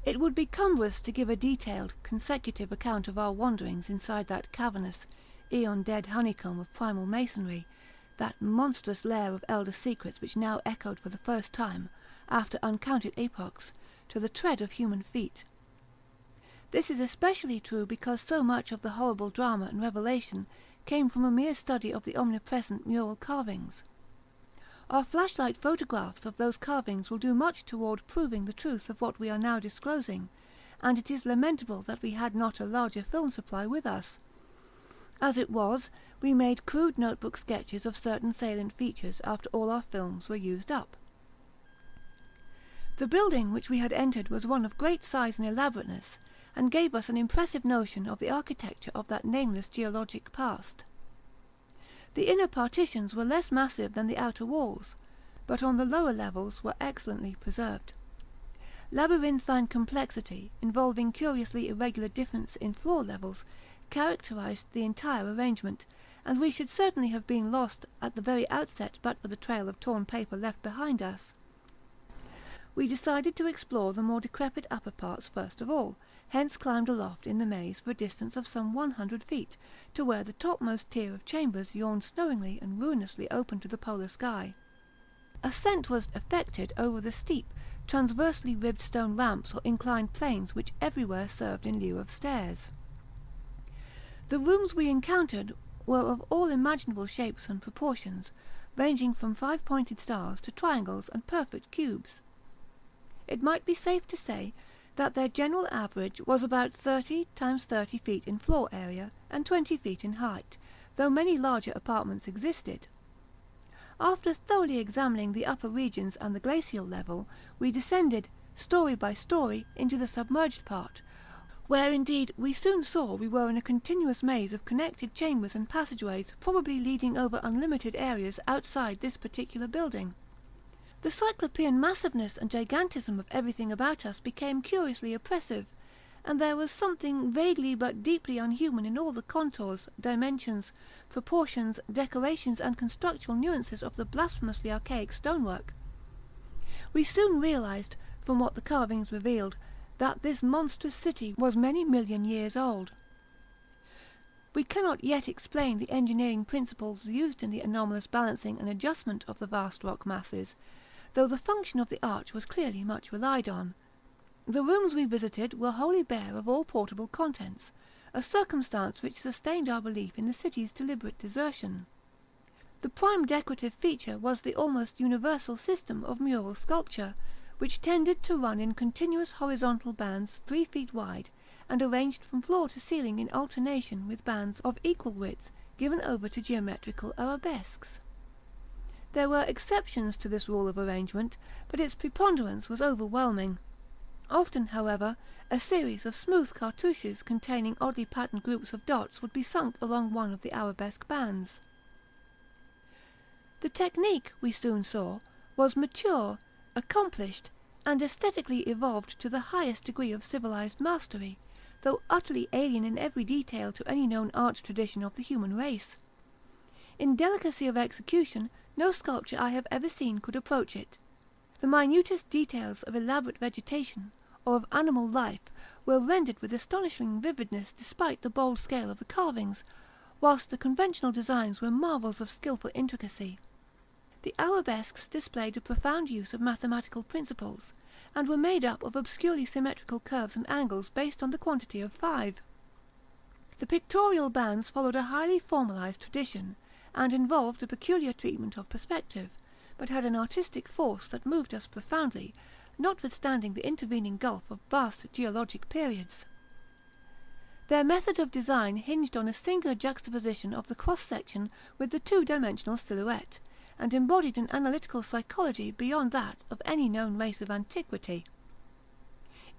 It would be cumbrous to give a detailed, consecutive account of our wanderings inside that cavernous, aeon-dead honeycomb of primal masonry, that monstrous lair of elder secrets which now echoed for the first time, after uncounted epochs, to the tread of human feet. This is especially true because so much of the horrible drama and revelation came from a mere study of the omnipresent mural carvings. Our flashlight photographs of those carvings will do much toward proving the truth of what we are now disclosing, and it is lamentable that we had not a larger film supply with us. As it was, we made crude notebook sketches of certain salient features after all our films were used up. The building which we had entered was one of great size and elaborateness, and gave us an impressive notion of the architecture of that nameless geologic past. The inner partitions were less massive than the outer walls, but on the lower levels were excellently preserved. Labyrinthine complexity, involving curiously irregular difference in floor levels, characterized the entire arrangement, and we should certainly have been lost at the very outset but for the trail of torn paper left behind us. We decided to explore the more decrepit upper parts first of all, hence climbed aloft in the maze for a distance of some 100 feet, to where the topmost tier of chambers yawned snowingly and ruinously open to the polar sky. Ascent was effected over the steep, transversely ribbed stone ramps or inclined planes which everywhere served in lieu of stairs. The rooms we encountered were of all imaginable shapes and proportions, ranging from 5-pointed stars to triangles and perfect cubes. It might be safe to say that their general average was about 30 × 30 feet in floor area and 20 feet in height, though many larger apartments existed. After thoroughly examining the upper regions and the glacial level, we descended, story by story, into the submerged part, where indeed we soon saw we were in a continuous maze of connected chambers and passageways probably leading over unlimited areas outside this particular building. The cyclopean massiveness and gigantism of everything about us became curiously oppressive, and there was something vaguely but deeply unhuman in all the contours, dimensions, proportions, decorations and constructural nuances of the blasphemously archaic stonework. We soon realized, from what the carvings revealed, that this monstrous city was many million years old. We cannot yet explain the engineering principles used in the anomalous balancing and adjustment of the vast rock masses, though the function of the arch was clearly much relied on. The rooms we visited were wholly bare of all portable contents, a circumstance which sustained our belief in the city's deliberate desertion. The prime decorative feature was the almost universal system of mural sculpture, which tended to run in continuous horizontal bands 3 feet wide, and arranged from floor to ceiling in alternation with bands of equal width given over to geometrical arabesques. There were exceptions to this rule of arrangement, but its preponderance was overwhelming. Often, however, a series of smooth cartouches containing oddly patterned groups of dots would be sunk along one of the arabesque bands. The technique, we soon saw, was mature, accomplished, and aesthetically evolved to the highest degree of civilized mastery, though utterly alien in every detail to any known art tradition of the human race. In delicacy of execution, no sculpture I have ever seen could approach it. The minutest details of elaborate vegetation, or of animal life, were rendered with astonishing vividness despite the bold scale of the carvings, whilst the conventional designs were marvels of skilful intricacy. The arabesques displayed a profound use of mathematical principles, and were made up of obscurely symmetrical curves and angles based on the quantity of 5. The pictorial bands followed a highly formalized tradition, and involved a peculiar treatment of perspective, but had an artistic force that moved us profoundly, notwithstanding the intervening gulf of vast geologic periods. Their method of design hinged on a singular juxtaposition of the cross-section with the two-dimensional silhouette, and embodied an analytical psychology beyond that of any known race of antiquity.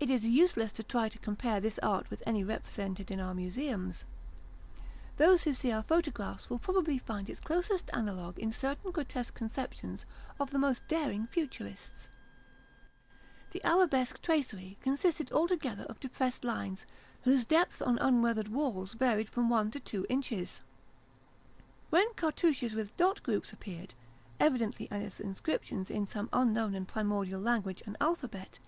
It is useless to try to compare this art with any represented in our museums. Those who see our photographs will probably find its closest analogue in certain grotesque conceptions of the most daring futurists. The arabesque tracery consisted altogether of depressed lines, whose depth on unweathered walls varied from 1 to 2 inches. When cartouches with dot groups appeared, evidently as inscriptions in some unknown and primordial language and alphabet,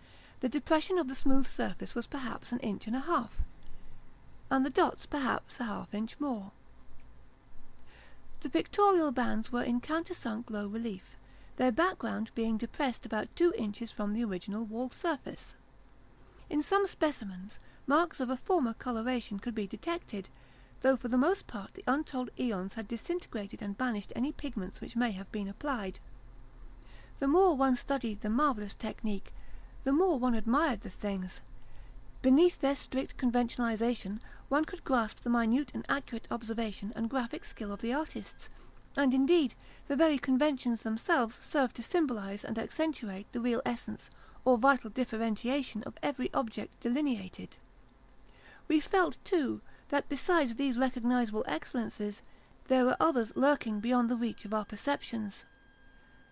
The depression of the smooth surface was perhaps 1.5 inches, and the dots perhaps a half-inch more. The pictorial bands were in countersunk low relief, their background being depressed about 2 inches from the original wall surface. In some specimens, marks of a former coloration could be detected, though for the most part the untold aeons had disintegrated and banished any pigments which may have been applied. The more one studied the marvellous technique, the more one admired the things. Beneath their strict conventionalization, one could grasp the minute and accurate observation and graphic skill of the artists, and indeed the very conventions themselves served to symbolize and accentuate the real essence or vital differentiation of every object delineated. We felt, too, that besides these recognizable excellences, there were others lurking beyond the reach of our perceptions.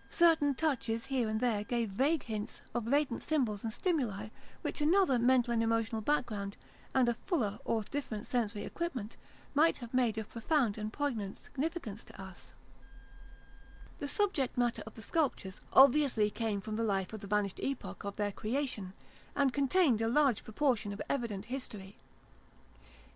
Certain touches here and there gave vague hints of latent symbols and stimuli which another mental and emotional background, and a fuller or different sensory equipment, might have made of profound and poignant significance to us. The subject matter of the sculptures obviously came from the life of the vanished epoch of their creation, and contained a large proportion of evident history.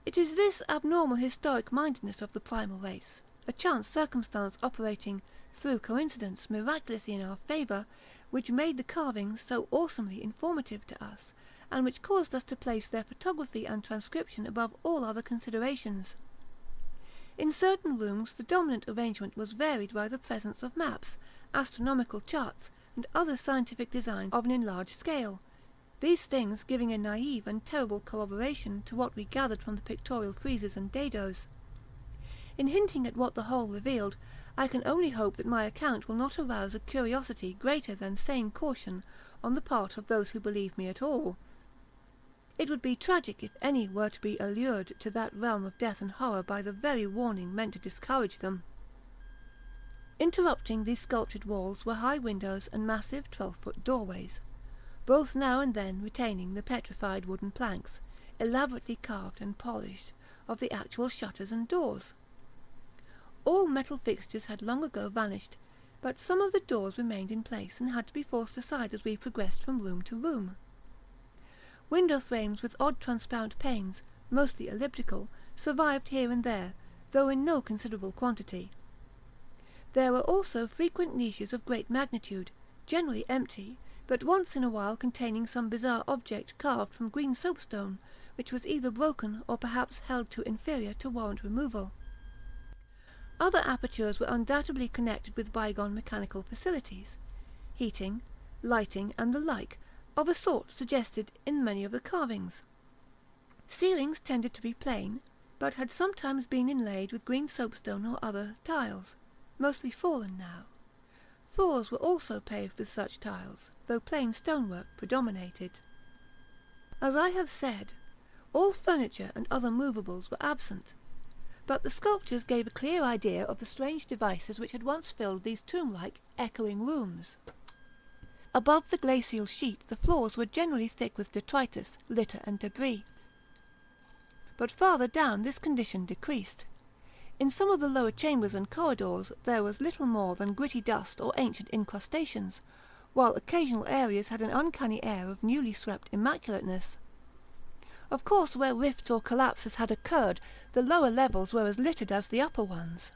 It is this abnormal historic mindedness of the primal race, a chance circumstance operating through coincidence miraculously in our favour, which made the carvings so awesomely informative to us, and which caused us to place their photography and transcription above all other considerations. In certain rooms the dominant arrangement was varied by the presence of maps, astronomical charts, and other scientific designs of an enlarged scale, these things giving a naive and terrible corroboration to what we gathered from the pictorial friezes and dados. In hinting at what the whole revealed, I can only hope that my account will not arouse a curiosity greater than sane caution on the part of those who believe me at all. It would be tragic if any were to be allured to that realm of death and horror by the very warning meant to discourage them. Interrupting these sculptured walls were high windows and massive 12-foot doorways, both now and then retaining the petrified wooden planks, elaborately carved and polished, of the actual shutters and doors. All metal fixtures had long ago vanished, but some of the doors remained in place and had to be forced aside as we progressed from room to room. Window frames with odd transparent panes, mostly elliptical, survived here and there, though in no considerable quantity. There were also frequent niches of great magnitude, generally empty, but once in a while containing some bizarre object carved from green soapstone, which was either broken or perhaps held too inferior to warrant removal. Other apertures were undoubtedly connected with bygone mechanical facilities, heating, lighting, and the like, of a sort suggested in many of the carvings. Ceilings tended to be plain, but had sometimes been inlaid with green soapstone or other tiles, mostly fallen now. Floors were also paved with such tiles, though plain stonework predominated. As I have said, all furniture and other movables were absent, but the sculptures gave a clear idea of the strange devices which had once filled these tomb-like, echoing rooms. Above the glacial sheet the floors were generally thick with detritus, litter, and debris. But farther down this condition decreased. In some of the lower chambers and corridors there was little more than gritty dust or ancient incrustations, while occasional areas had an uncanny air of newly swept immaculateness. Of course, where rifts or collapses had occurred, the lower levels were as littered as the upper ones.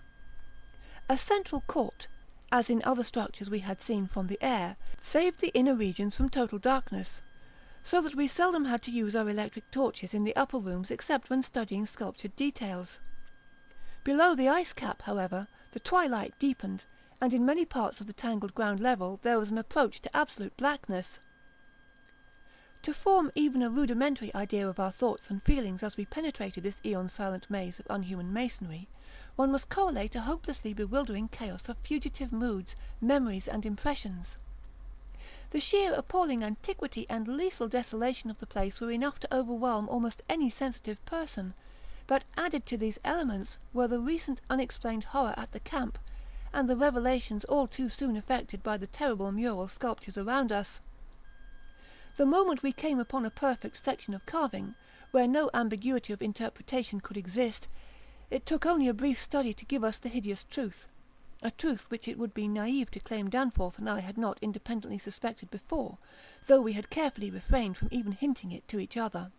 A central court, as in other structures we had seen from the air, saved the inner regions from total darkness, so that we seldom had to use our electric torches in the upper rooms except when studying sculptured details. Below the ice cap, however, the twilight deepened, and in many parts of the tangled ground level there was an approach to absolute blackness. To form even a rudimentary idea of our thoughts and feelings as we penetrated this aeon-silent maze of unhuman masonry, one must correlate a hopelessly bewildering chaos of fugitive moods, memories, and impressions. The sheer appalling antiquity and lethal desolation of the place were enough to overwhelm almost any sensitive person, but added to these elements were the recent unexplained horror at the camp, and the revelations all too soon effected by the terrible mural sculptures around us. The moment we came upon a perfect section of carving, where no ambiguity of interpretation could exist, it took only a brief study to give us the hideous truth, a truth which it would be naive to claim Danforth and I had not independently suspected before, though we had carefully refrained from even hinting it to each other.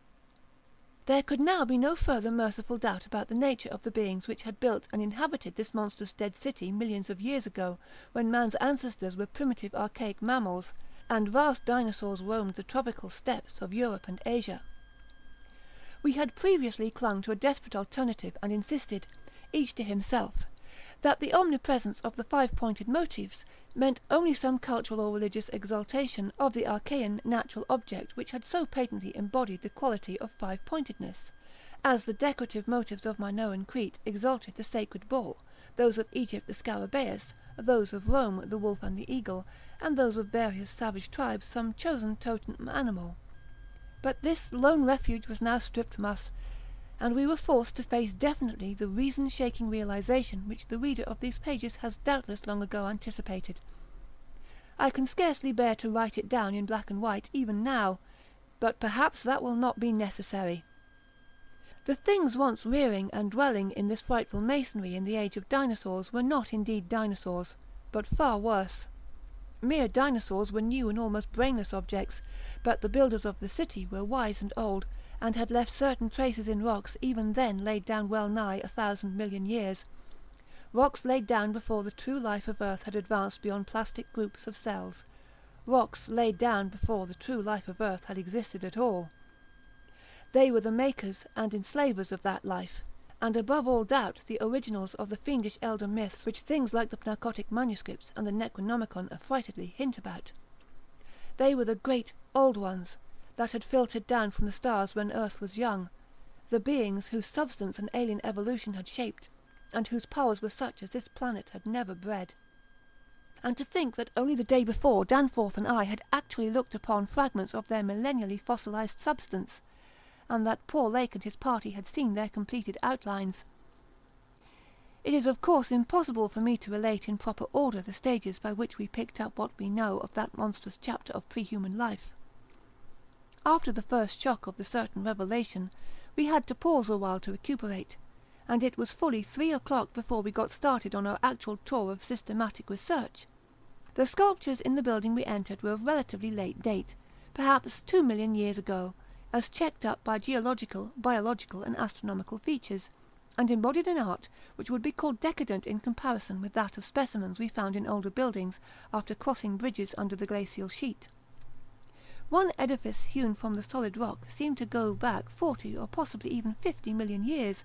There could now be no further merciful doubt about the nature of the beings which had built and inhabited this monstrous dead city millions of years ago, when man's ancestors were primitive archaic mammals, and vast dinosaurs roamed the tropical steppes of Europe and Asia. We had previously clung to a desperate alternative and insisted, each to himself, that the omnipresence of the five-pointed motifs meant only some cultural or religious exaltation of the archaean natural object which had so patently embodied the quality of five-pointedness, as the decorative motifs of Minoan Crete exalted the sacred bull, those of Egypt the scarabaeus, those of Rome the wolf and the eagle, and those of various savage tribes some chosen totem animal. But this lone refuge was now stripped from us, and we were forced to face definitely the reason-shaking realization which the reader of these pages has doubtless long ago anticipated. I can scarcely bear to write it down in black and white even now, but perhaps that will not be necessary. The things once rearing and dwelling in this frightful masonry in the age of dinosaurs were not indeed dinosaurs, but far worse. Mere dinosaurs were new and almost brainless objects, but the builders of the city were wise and old, and had left certain traces in rocks even then laid down well nigh 1,000 million years, rocks laid down before the true life of Earth had advanced beyond plastic groups of cells, rocks laid down before the true life of Earth had existed at all. They were the makers and enslavers of that life, and above all doubt the originals of the fiendish elder myths which things like the Pnakotic manuscripts and the Necronomicon affrightedly hint about. They were the great Old Ones, that had filtered down from the stars when Earth was young, the beings whose substance an alien evolution had shaped, and whose powers were such as this planet had never bred. And to think that only the day before Danforth and I had actually looked upon fragments of their millennially fossilized substance, and that poor Lake and his party had seen their completed outlines. It is of course impossible for me to relate in proper order the stages by which we picked up what we know of that monstrous chapter of pre-human life. After the first shock of the certain revelation, we had to pause a while to recuperate, and it was fully 3 o'clock before we got started on our actual tour of systematic research. The sculptures in the building we entered were of relatively late date, perhaps 2 million years ago, as checked up by geological, biological and astronomical features, and embodied an art which would be called decadent in comparison with that of specimens we found in older buildings after crossing bridges under the glacial sheet. One edifice hewn from the solid rock seemed to go back 40 or possibly even 50 million years,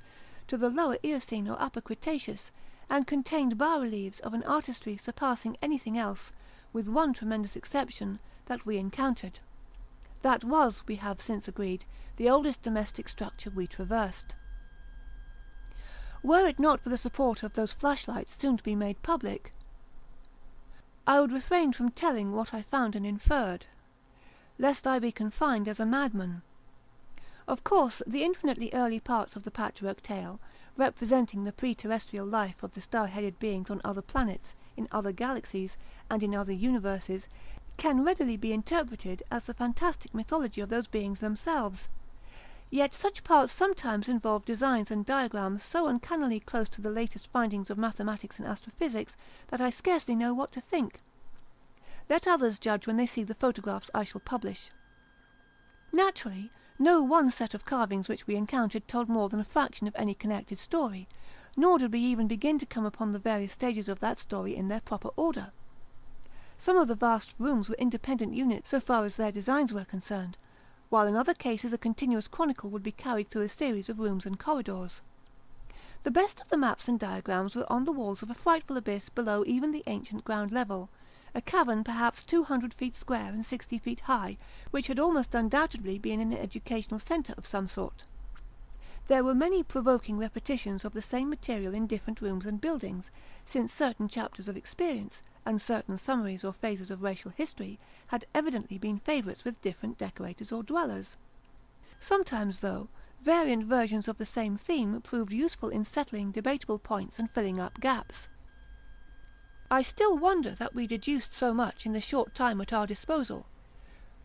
to the lower Eocene or Upper Cretaceous, and contained bas-reliefs of an artistry surpassing anything else, with one tremendous exception, that we encountered. That was, we have since agreed, the oldest domestic structure we traversed. Were it not for the support of those flashlights soon to be made public, I would refrain from telling what I found and inferred, lest I be confined as a madman. Of course, the infinitely early parts of the patchwork tale, representing the pre-terrestrial life of the star-headed beings on other planets, in other galaxies, and in other universes, can readily be interpreted as the fantastic mythology of those beings themselves. Yet such parts sometimes involve designs and diagrams so uncannily close to the latest findings of mathematics and astrophysics that I scarcely know what to think. Let others judge when they see the photographs I shall publish. Naturally, no one set of carvings which we encountered told more than a fraction of any connected story, nor did we even begin to come upon the various stages of that story in their proper order. Some of the vast rooms were independent units so far as their designs were concerned, while in other cases a continuous chronicle would be carried through a series of rooms and corridors. The best of the maps and diagrams were on the walls of a frightful abyss below even the ancient ground level, a cavern perhaps 200 feet square and 60 feet high, which had almost undoubtedly been an educational centre of some sort. There were many provoking repetitions of the same material in different rooms and buildings, since certain chapters of experience, and certain summaries or phases of racial history, had evidently been favourites with different decorators or dwellers. Sometimes, though, variant versions of the same theme proved useful in settling debatable points and filling up gaps. I still wonder that we deduced so much in the short time at our disposal.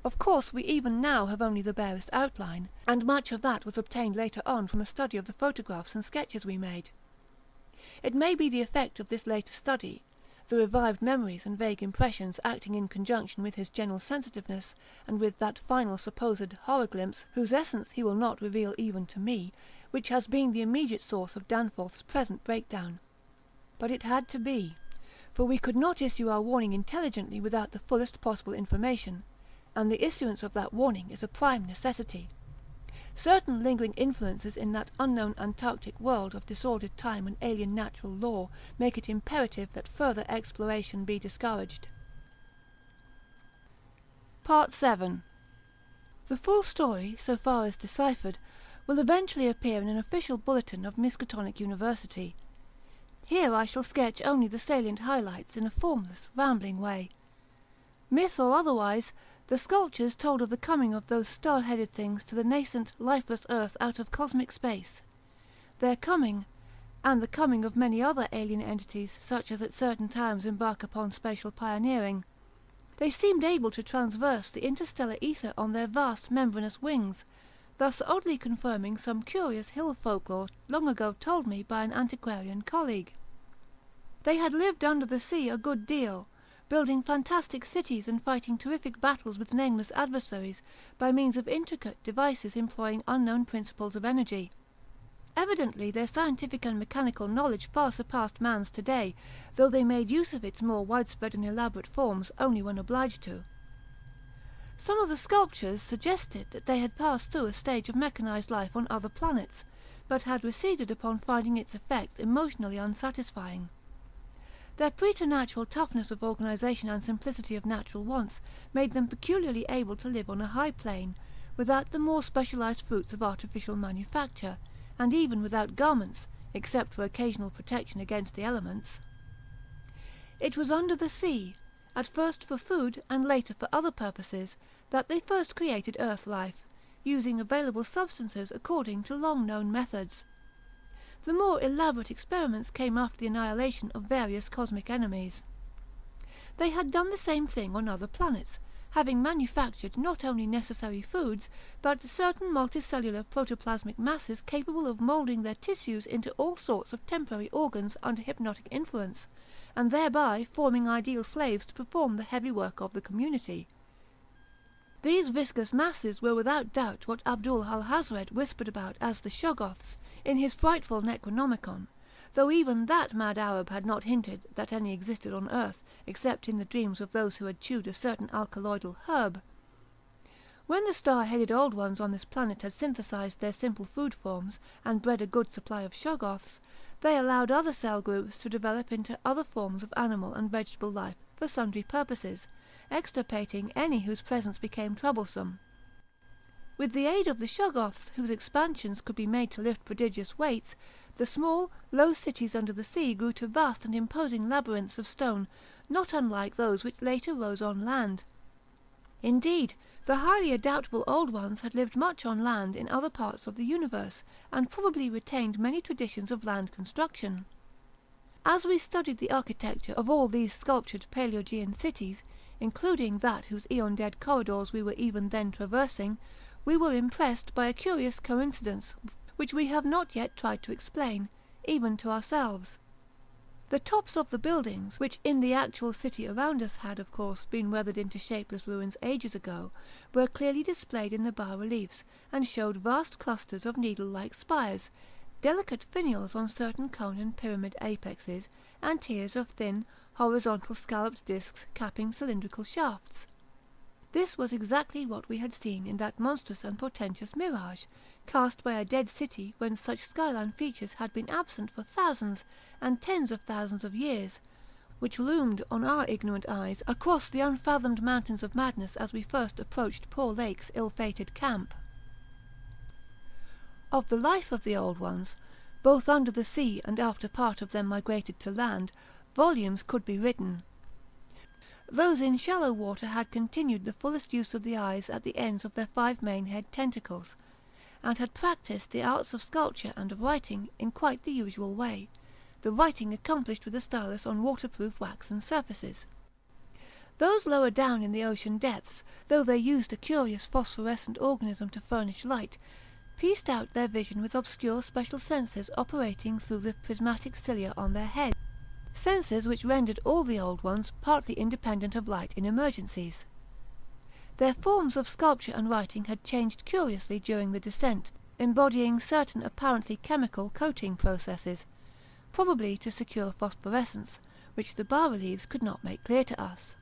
Of course, we even now have only the barest outline, and much of that was obtained later on from a study of the photographs and sketches we made. It may be the effect of this later study, the revived memories and vague impressions acting in conjunction with his general sensitiveness, and with that final supposed horror glimpse, whose essence he will not reveal even to me, which has been the immediate source of Danforth's present breakdown. But it had to be, for we could not issue our warning intelligently without the fullest possible information, and the issuance of that warning is a prime necessity. Certain lingering influences in that unknown Antarctic world of disordered time and alien natural law make it imperative that further exploration be discouraged. Part 7. The full story, so far as deciphered, will eventually appear in an official bulletin of Miskatonic University. Here I shall sketch only the salient highlights in a formless, rambling way. Myth or otherwise, the sculptures told of the coming of those star-headed things to the nascent, lifeless earth out of cosmic space. Their coming, and the coming of many other alien entities such as at certain times embark upon spatial pioneering. They seemed able to traverse the interstellar ether on their vast membranous wings, thus oddly confirming some curious hill folklore long ago told me by an antiquarian colleague. They had lived under the sea a good deal, building fantastic cities and fighting terrific battles with nameless adversaries by means of intricate devices employing unknown principles of energy. Evidently their scientific and mechanical knowledge far surpassed man's today, though they made use of its more widespread and elaborate forms only when obliged to. Some of the sculptures suggested that they had passed through a stage of mechanized life on other planets, but had receded upon finding its effects emotionally unsatisfying. Their preternatural toughness of organization and simplicity of natural wants made them peculiarly able to live on a high plane, without the more specialized fruits of artificial manufacture, and even without garments, except for occasional protection against the elements. It was under the sea, at first for food and later for other purposes, that they first created earth life, using available substances according to long-known methods. The more elaborate experiments came after the annihilation of various cosmic enemies. They had done the same thing on other planets, having manufactured not only necessary foods, but certain multicellular protoplasmic masses capable of moulding their tissues into all sorts of temporary organs under hypnotic influence, and thereby forming ideal slaves to perform the heavy work of the community. These viscous masses were without doubt what Abdul-Alhazred whispered about as the Shoggoths in his frightful Necronomicon, though even that mad Arab had not hinted that any existed on earth, except in the dreams of those who had chewed a certain alkaloidal herb. When the star-headed Old Ones on this planet had synthesized their simple food forms and bred a good supply of Shoggoths, they allowed other cell groups to develop into other forms of animal and vegetable life for sundry purposes, extirpating any whose presence became troublesome. With the aid of the Shoggoths, whose expansions could be made to lift prodigious weights, the small, low cities under the sea grew to vast and imposing labyrinths of stone, not unlike those which later rose on land. Indeed, the highly adaptable Old Ones had lived much on land in other parts of the universe, and probably retained many traditions of land construction. As we studied the architecture of all these sculptured Paleogean cities, including that whose aeon-dead corridors we were even then traversing, we were impressed by a curious coincidence which we have not yet tried to explain, even to ourselves. The tops of the buildings, which in the actual city around us had, of course, been weathered into shapeless ruins ages ago, were clearly displayed in the bas-reliefs, and showed vast clusters of needle-like spires, delicate finials on certain cone and pyramid apexes, and tiers of thin, horizontal scalloped discs capping cylindrical shafts. This was exactly what we had seen in that monstrous and portentous mirage, cast by a dead city when such skyline features had been absent for thousands and tens of thousands of years, which loomed on our ignorant eyes across the unfathomed mountains of madness as we first approached poor Lake's ill-fated camp. Of the life of the Old Ones, both under the sea and after part of them migrated to land, volumes could be written. Those in shallow water had continued the fullest use of the eyes at the ends of their 5 main head tentacles, and had practised the arts of sculpture and of writing in quite the usual way, the writing accomplished with a stylus on waterproof waxen surfaces. Those lower down in the ocean depths, though they used a curious phosphorescent organism to furnish light, pieced out their vision with obscure special senses operating through the prismatic cilia on their heads, senses which rendered all the old ones partly independent of light in emergencies. Their forms of sculpture and writing had changed curiously during the descent, embodying certain apparently chemical coating processes, probably to secure phosphorescence, which the bas-reliefs could not make clear to us.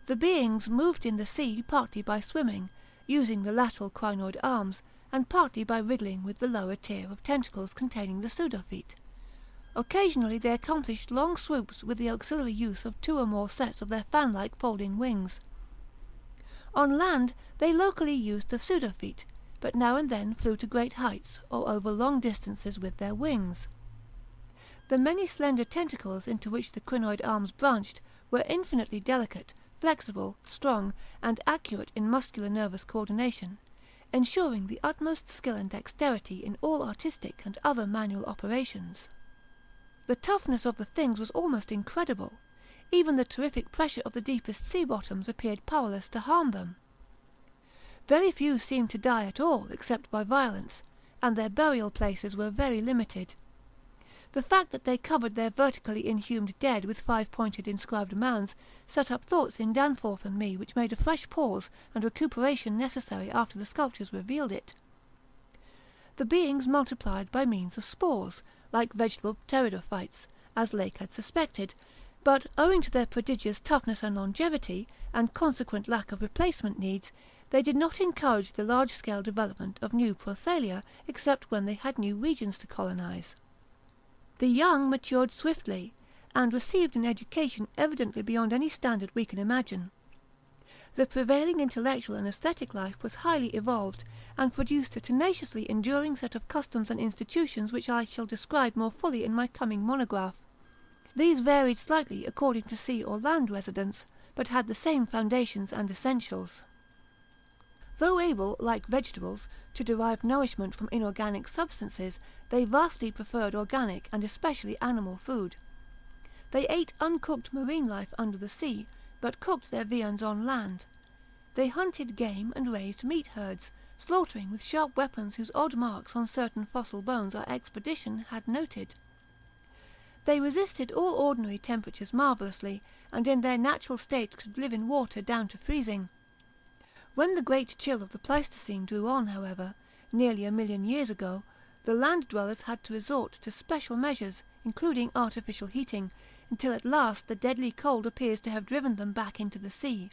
The beings moved in the sea partly by swimming, using the lateral crinoid arms, and partly by wriggling with the lower tier of tentacles containing the pseudofeet. Occasionally they accomplished long swoops with the auxiliary use of 2 or more sets of their fan-like folding wings. On land they locally used the pseudofeet, but now and then flew to great heights or over long distances with their wings. The many slender tentacles into which the crinoid arms branched were infinitely delicate, flexible, strong, and accurate in muscular nervous coordination, ensuring the utmost skill and dexterity in all artistic and other manual operations. The toughness of the things was almost incredible. Even the terrific pressure of the deepest sea bottoms appeared powerless to harm them. Very few seemed to die at all except by violence, and their burial places were very limited. The fact that they covered their vertically inhumed dead with 5-pointed inscribed mounds set up thoughts in Danforth and me which made a fresh pause and recuperation necessary after the sculptures revealed it. The beings multiplied by means of spores, like vegetable pteridophytes, as Lake had suspected, but owing to their prodigious toughness and longevity, and consequent lack of replacement needs, they did not encourage the large-scale development of new prothalia except when they had new regions to colonize. The young matured swiftly, and received an education evidently beyond any standard we can imagine. The prevailing intellectual and aesthetic life was highly evolved, and produced a tenaciously enduring set of customs and institutions which I shall describe more fully in my coming monograph. These varied slightly according to sea or land residence, but had the same foundations and essentials. Though able, like vegetables, to derive nourishment from inorganic substances, they vastly preferred organic and especially animal food. They ate uncooked marine life under the sea, but cooked their viands on land. They hunted game and raised meat herds, slaughtering with sharp weapons whose odd marks on certain fossil bones our expedition had noted. They resisted all ordinary temperatures marvellously, and in their natural state could live in water down to freezing. When the great chill of the Pleistocene drew on, however, nearly 1 million years ago, the land dwellers had to resort to special measures, including artificial heating, until at last the deadly cold appears to have driven them back into the sea.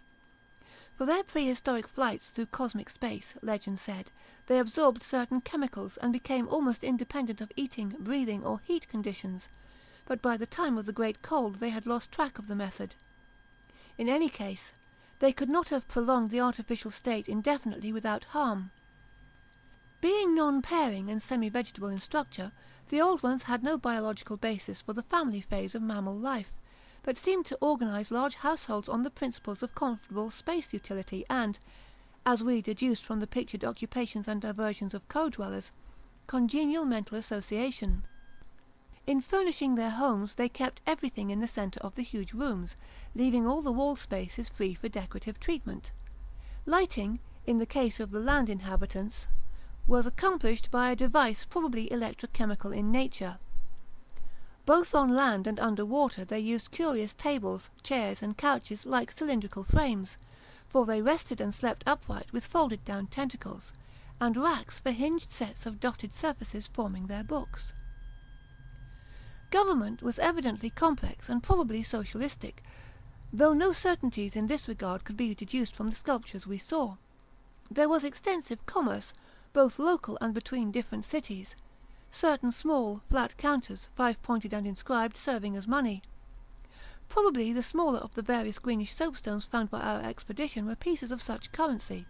For their prehistoric flights through cosmic space, legend said, they absorbed certain chemicals and became almost independent of eating, breathing, or heat conditions, but by the time of the great cold they had lost track of the method. In any case, they could not have prolonged the artificial state indefinitely without harm. Being non-pairing and semi-vegetable in structure, the old ones had no biological basis for the family phase of mammal life, but seemed to organize large households on the principles of comfortable space utility and, as we deduced from the pictured occupations and diversions of co-dwellers, congenial mental association. In furnishing their homes they kept everything in the centre of the huge rooms, leaving all the wall spaces free for decorative treatment. Lighting, in the case of the land inhabitants, was accomplished by a device probably electrochemical in nature. Both on land and under water they used curious tables, chairs, and couches like cylindrical frames, for they rested and slept upright with folded down tentacles, and racks for hinged sets of dotted surfaces forming their books. Government was evidently complex and probably socialistic, though no certainties in this regard could be deduced from the sculptures we saw. There was extensive commerce, both local and between different cities, certain small, flat counters, 5-pointed and inscribed, serving as money. Probably the smaller of the various greenish soapstones found by our expedition were pieces of such currency.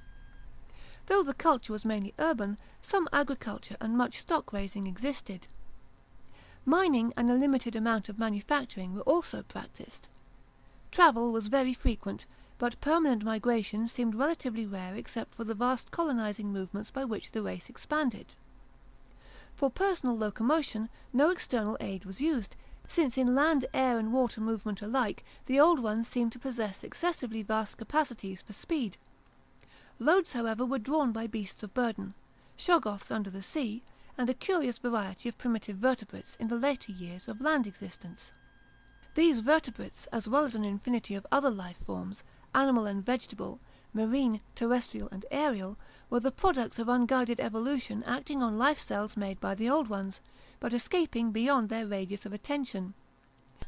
Though the culture was mainly urban, some agriculture and much stock-raising existed. Mining and a limited amount of manufacturing were also practised. Travel was very frequent, but permanent migration seemed relatively rare except for the vast colonizing movements by which the race expanded. For personal locomotion, no external aid was used, since in land, air, and water movement alike, the old ones seemed to possess excessively vast capacities for speed. Loads, however, were drawn by beasts of burden, Shoggoths under the sea, and a curious variety of primitive vertebrates in the later years of land existence. These vertebrates, as well as an infinity of other life forms, animal and vegetable, marine, terrestrial, and aerial, were the products of unguided evolution acting on life cells made by the old ones, but escaping beyond their radius of attention.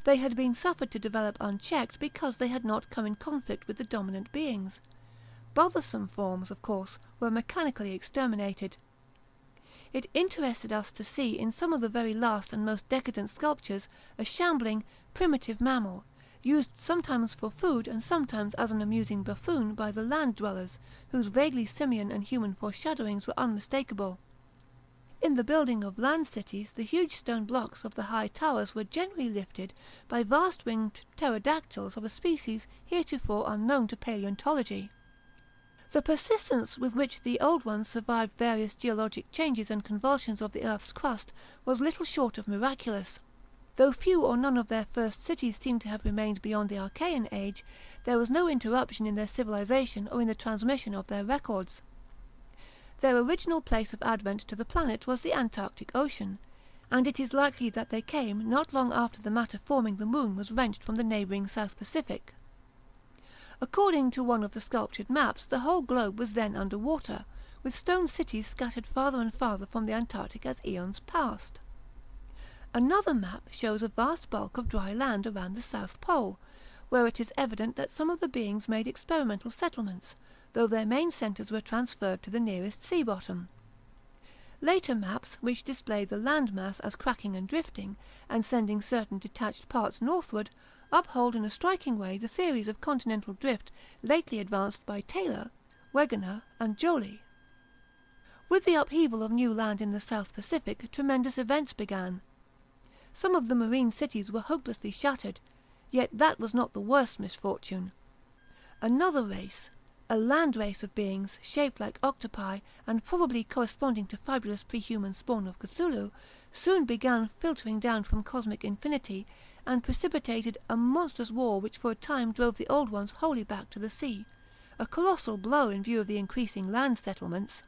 They had been suffered to develop unchecked because they had not come in conflict with the dominant beings. Bothersome forms, of course, were mechanically exterminated. It interested us to see in some of the very last and most decadent sculptures a shambling, primitive mammal, used sometimes for food and sometimes as an amusing buffoon by the land dwellers, whose vaguely simian and human foreshadowings were unmistakable. In the building of land cities, the huge stone blocks of the high towers were generally lifted by vast winged pterodactyls of a species heretofore unknown to paleontology. The persistence with which the old ones survived various geologic changes and convulsions of the earth's crust was little short of miraculous. Though few or none of their first cities seem to have remained beyond the Archaean age, there was no interruption in their civilization or in the transmission of their records. Their original place of advent to the planet was the Antarctic Ocean, and it is likely that they came not long after the matter forming the moon was wrenched from the neighbouring South Pacific. According to one of the sculptured maps, the whole globe was then under water, with stone cities scattered farther and farther from the Antarctic as eons passed. Another map shows a vast bulk of dry land around the South Pole, where it is evident that some of the beings made experimental settlements, though their main centres were transferred to the nearest sea bottom. Later maps, which display the land mass as cracking and drifting, and sending certain detached parts northward, uphold in a striking way the theories of continental drift lately advanced by Taylor, Wegener, and Joly. With the upheaval of new land in the South Pacific, tremendous events began. Some of the marine cities were hopelessly shattered, yet that was not the worst misfortune. Another race, a land race of beings shaped like octopi and probably corresponding to fabulous pre-human spawn of Cthulhu, soon began filtering down from cosmic infinity, and precipitated a monstrous war which for a time drove the old ones wholly back to the sea, a colossal blow in view of the increasing land settlements.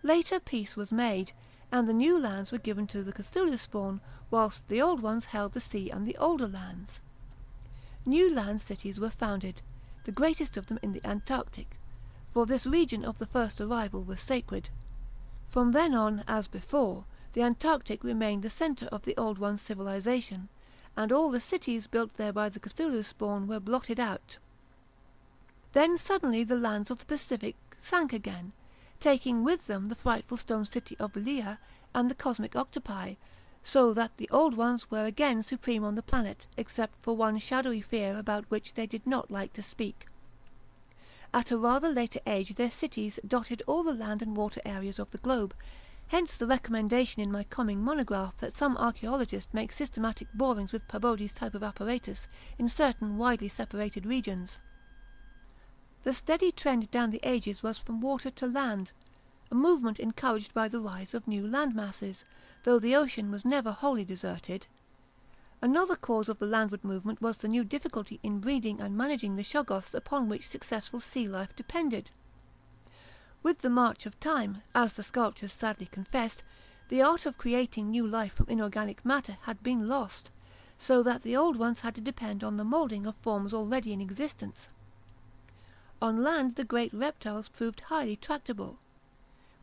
Later peace was made, and the new lands were given to the Cthulhu spawn, whilst the old ones held the sea and the older lands. New land cities were founded, the greatest of them in the Antarctic, for this region of the first arrival was sacred. From then on, as before, the Antarctic remained the centre of the old one's civilization, and all the cities built there by the Cthulhu spawn were blotted out. Then suddenly the lands of the Pacific sank again, taking with them the frightful stone city of Lea and the cosmic octopi, so that the old ones were again supreme on the planet, except for one shadowy fear about which they did not like to speak. At a rather later age their cities dotted all the land and water areas of the globe, hence the recommendation in my coming monograph that some archaeologist make systematic borings with Pabodi's type of apparatus in certain widely separated regions. The steady trend down the ages was from water to land, a movement encouraged by the rise of new land masses, though the ocean was never wholly deserted. Another cause of the landward movement was the new difficulty in breeding and managing the shoggoths upon which successful sea life depended. With the march of time, as the sculptors sadly confessed, the art of creating new life from inorganic matter had been lost, so that the old ones had to depend on the moulding of forms already in existence. On land the great reptiles proved highly tractable,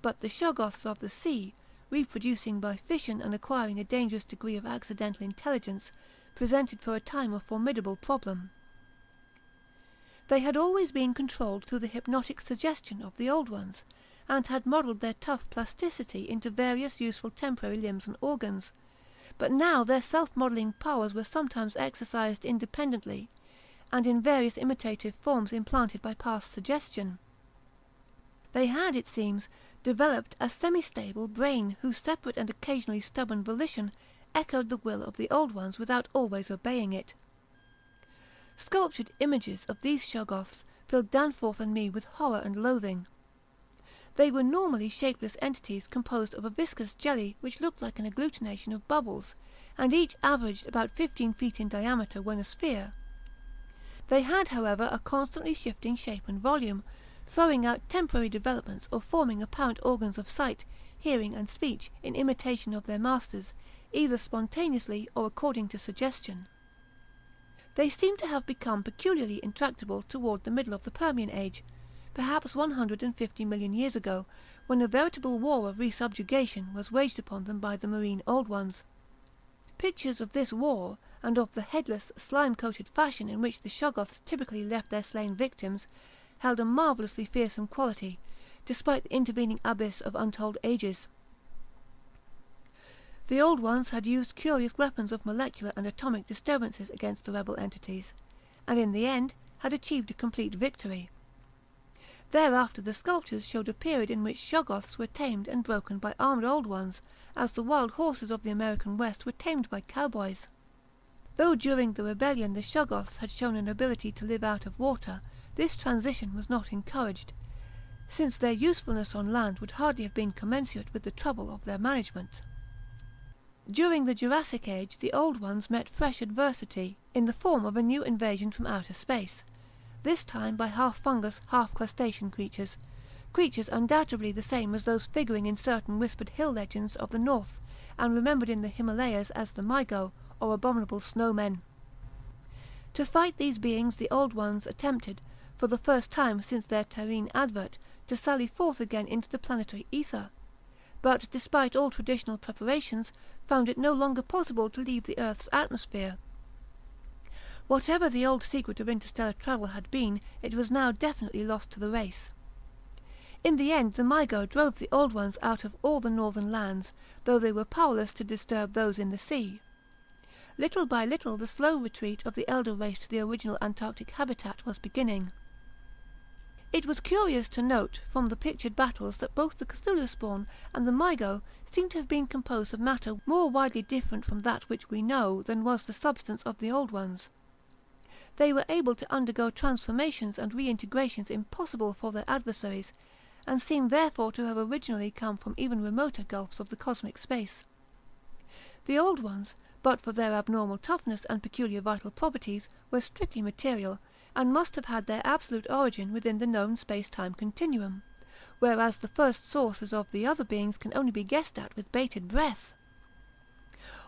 but the shoggoths of the sea, reproducing by fission and acquiring a dangerous degree of accidental intelligence, presented for a time a formidable problem. They had always been controlled through the hypnotic suggestion of the old ones, and had modelled their tough plasticity into various useful temporary limbs and organs, but now their self-modelling powers were sometimes exercised independently, and in various imitative forms implanted by past suggestion. They had, it seems, developed a semi-stable brain whose separate and occasionally stubborn volition echoed the will of the old ones without always obeying it. Sculptured images of these shoggoths filled Danforth and me with horror and loathing. They were normally shapeless entities composed of a viscous jelly which looked like an agglutination of bubbles, and each averaged about 15 feet in diameter when a sphere. They had, however, a constantly shifting shape and volume, throwing out temporary developments or forming apparent organs of sight, hearing, and speech in imitation of their masters, either spontaneously or according to suggestion. They seem to have become peculiarly intractable toward the middle of the Permian age, perhaps 150 million years ago, when a veritable war of resubjugation was waged upon them by the marine Old Ones. Pictures of this war, and of the headless, slime-coated fashion in which the Shoggoths typically left their slain victims, held a marvellously fearsome quality, despite the intervening abyss of untold ages. The Old Ones had used curious weapons of molecular and atomic disturbances against the rebel entities, and in the end had achieved a complete victory. Thereafter the sculptures showed a period in which Shoggoths were tamed and broken by armed Old Ones, as the wild horses of the American West were tamed by cowboys. Though during the rebellion the Shoggoths had shown an ability to live out of water, this transition was not encouraged, since their usefulness on land would hardly have been commensurate with the trouble of their management. During the Jurassic Age the Old Ones met fresh adversity, in the form of a new invasion from outer space, this time by half fungus, half crustacean creatures undoubtedly the same as those figuring in certain whispered hill legends of the north, and remembered in the Himalayas as the Maigo, or abominable snowmen. To fight these beings the Old Ones attempted, for the first time since their terrene advert, to sally forth again into the planetary ether, but, despite all traditional preparations, found it no longer possible to leave the earth's atmosphere. Whatever the old secret of interstellar travel had been, it was now definitely lost to the race. In the end the Maigo drove the Old Ones out of all the northern lands, though they were powerless to disturb those in the sea. Little by little the slow retreat of the elder race to the original Antarctic habitat was beginning. It was curious to note from the pictured battles that both the Cthulhu spawn and the Maigo seem to have been composed of matter more widely different from that which we know than was the substance of the Old Ones. They were able to undergo transformations and reintegrations impossible for their adversaries, and seem therefore to have originally come from even remoter gulfs of the cosmic space. The Old Ones, but for their abnormal toughness and peculiar vital properties, were strictly material, and must have had their absolute origin within the known space-time continuum, whereas the first sources of the other beings can only be guessed at with bated breath.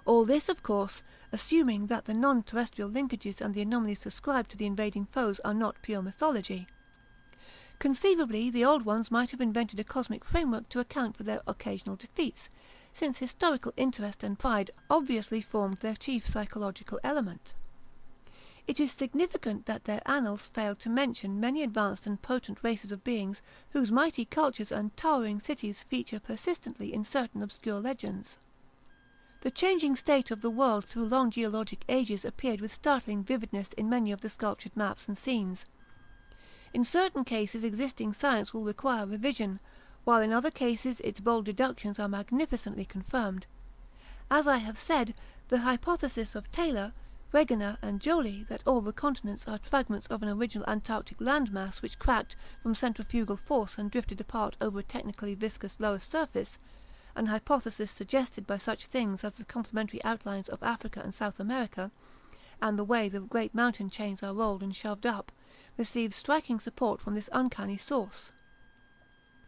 All this, of course, assuming that the non-terrestrial linkages and the anomalies ascribed to the invading foes are not pure mythology. Conceivably, the Old Ones might have invented a cosmic framework to account for their occasional defeats, since historical interest and pride obviously formed their chief psychological element. It is significant that their annals failed to mention many advanced and potent races of beings whose mighty cultures and towering cities feature persistently in certain obscure legends. The changing state of the world through long geologic ages appeared with startling vividness in many of the sculptured maps and scenes. In certain cases existing science will require revision, while in other cases its bold deductions are magnificently confirmed. As I have said, the hypothesis of Taylor, Wegener, and Joly that all the continents are fragments of an original Antarctic landmass which cracked from centrifugal force and drifted apart over a technically viscous lower surface, an hypothesis suggested by such things as the complementary outlines of Africa and South America, and the way the great mountain chains are rolled and shoved up, receives striking support from this uncanny source.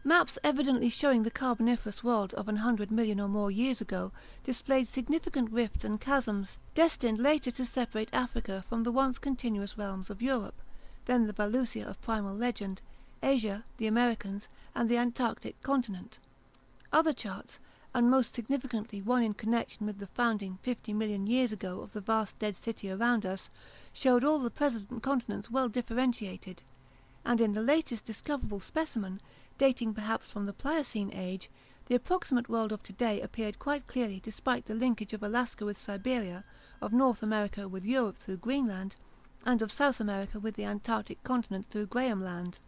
Maps evidently showing the Carboniferous world of 100 million or more years ago displayed significant rifts and chasms destined later to separate Africa from the once continuous realms of Europe, then the Valusia of primal legend, Asia, the Americans, and the Antarctic continent. Other charts, and most significantly one in connection with the founding 50 million years ago of the vast dead city around us, showed all the present continents well differentiated, and in the latest discoverable specimen, dating perhaps from the Pliocene age, the approximate world of today appeared quite clearly despite the linkage of Alaska with Siberia, of North America with Europe through Greenland, and of South America with the Antarctic continent through Graham Land.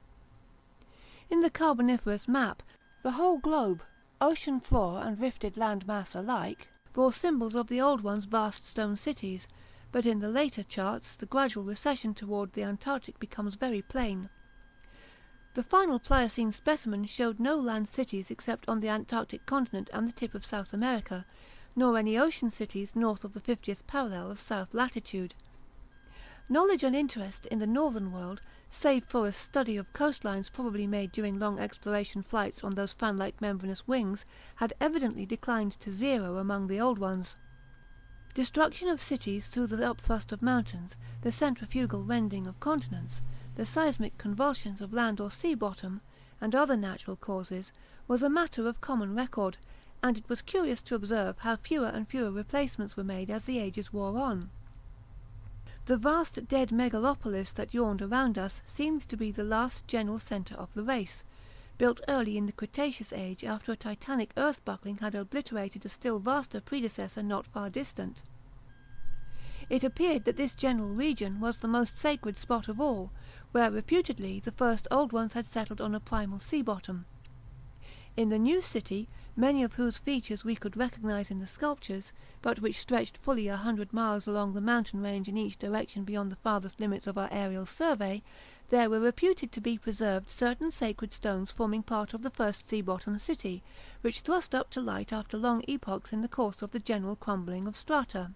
In the Carboniferous map, the whole globe, ocean floor and rifted land mass alike, bore symbols of the Old Ones' vast stone cities, but in the later charts the gradual recession toward the Antarctic becomes very plain. The final Pliocene specimen showed no land cities except on the Antarctic continent and the tip of South America, nor any ocean cities north of the 50th parallel of south latitude. Knowledge and interest in the northern world save for a study of coastlines probably made during long exploration flights on those fan-like membranous wings, had evidently declined to zero among the old ones. Destruction of cities through the upthrust of mountains, the centrifugal rending of continents, the seismic convulsions of land or sea bottom, and other natural causes, was a matter of common record, and it was curious to observe how fewer and fewer replacements were made as the ages wore on. The vast dead megalopolis that yawned around us seemed to be the last general centre of the race, built early in the Cretaceous age after a titanic earth-buckling had obliterated a still vaster predecessor not far distant. It appeared that this general region was the most sacred spot of all, where reputedly the first old ones had settled on a primal sea bottom. In the new city, many of whose features we could recognise in the sculptures, but which stretched fully 100 miles along the mountain range in each direction beyond the farthest limits of our aerial survey, there were reputed to be preserved certain sacred stones forming part of the first sea-bottom city, which thrust up to light after long epochs in the course of the general crumbling of strata.